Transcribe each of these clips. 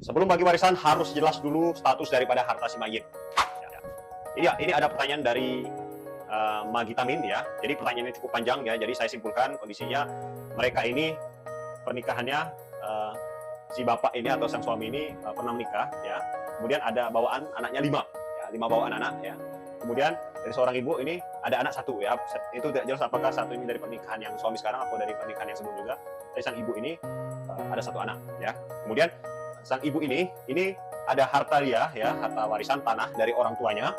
Sebelum bagi warisan harus jelas dulu status daripada harta si mayit. Ini ada pertanyaan dari Magitamin ya. Jadi pertanyaannya cukup panjang ya. Jadi saya simpulkan kondisinya mereka ini pernikahannya si bapak ini atau sang suami ini pernah menikah ya. Kemudian ada bawaan anaknya 5 bawaan anak ya. Kemudian dari seorang ibu ini ada anak 1 ya. Itu tidak jelas apakah satu ini dari pernikahan yang suami sekarang atau dari pernikahan yang sebelum juga. Dari sang ibu ini ada 1 anak ya. Kemudian sang ibu ini ada harta dia ya, harta warisan tanah dari orang tuanya.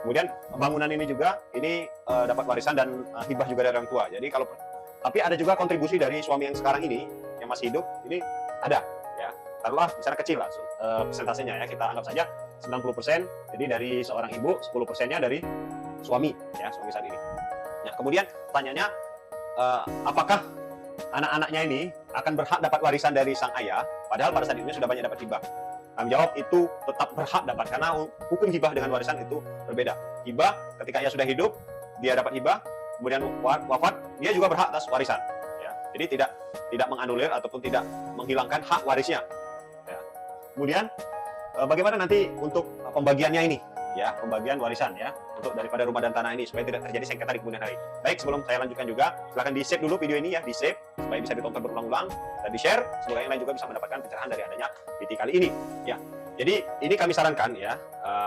Kemudian bangunan ini juga ini dapat warisan dan hibah juga dari orang tua. Jadi tapi ada juga kontribusi dari suami yang sekarang ini yang masih hidup ini ada ya. Taruhlah misalnya kecil lah persentasenya ya, kita anggap saja 90%. Jadi dari seorang ibu 10%-nya dari suami ya, suami saat ini. Nah, kemudian pertanyaannya apakah anak-anaknya ini akan berhak dapat warisan dari sang ayah, padahal pada saat ini sudah banyak dapat hibah? Kami jawab itu tetap berhak dapat, karena hukum hibah dengan warisan itu berbeda. Hibah ketika ia sudah hidup, dia dapat hibah, kemudian wafat, dia juga berhak atas warisan. Ya. Jadi tidak menganulir ataupun tidak menghilangkan hak warisnya. Ya. Kemudian bagaimana nanti untuk pembagiannya ini? Ya, pembagian warisan ya, untuk daripada rumah dan tanah ini supaya tidak terjadi sengketa di kemudian hari. Baik, sebelum saya lanjutkan juga, silahkan di-save dulu video ini ya, di-save supaya bisa ditonton berulang-ulang dan di-share, semoga yang lain juga bisa mendapatkan pencerahan dari adanya video kali ini. Ya, jadi ini kami sarankan ya,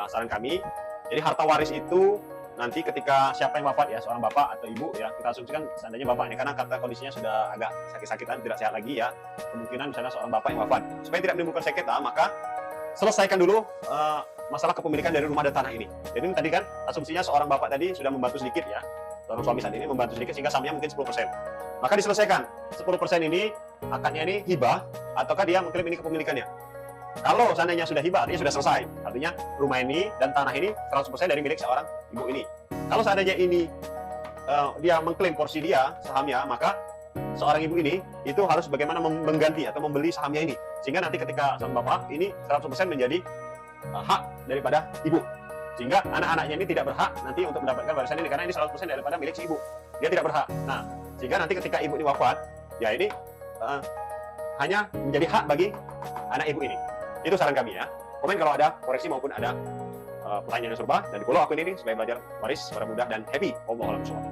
saran kami. Jadi harta waris itu nanti ketika siapa yang wafat ya, seorang bapak atau ibu ya, kita asumsikan seandainya bapak ini karena kata kondisinya sudah agak sakit-sakitan, tidak sehat lagi ya, kemungkinan misalnya seorang bapak yang wafat. Supaya tidak menimbulkan sengketa, maka selesaikan dulu masalah kepemilikan dari rumah dan tanah ini. Jadi tadi kan asumsinya seorang bapak tadi sudah membantu sedikit ya, seorang suami saat ini membantu sedikit sehingga sahamnya mungkin 10%. Maka diselesaikan 10% ini akadnya ini hibah ataukah dia mengklaim ini kepemilikannya. Kalau seandainya sudah hibah artinya sudah selesai. Artinya rumah ini dan tanah ini 100% dari milik seorang ibu ini. Kalau seandainya ini dia mengklaim porsi dia sahamnya, maka seorang ibu ini itu harus bagaimana mengganti atau membeli sahamnya ini, sehingga nanti ketika sang bapak ini 100% menjadi hak daripada ibu, sehingga anak-anaknya ini tidak berhak nanti untuk mendapatkan warisan ini karena ini 100% daripada milik si ibu, dia tidak berhak. Nah, sehingga nanti ketika ibu ini wafat ya ini hanya menjadi hak bagi anak ibu ini. Itu saran kami ya. Komen kalau ada koreksi maupun ada pertanyaan yang serupa, dan di follow akun ini supaya belajar waris secara mudah dan happy. Wallahualam bishawab.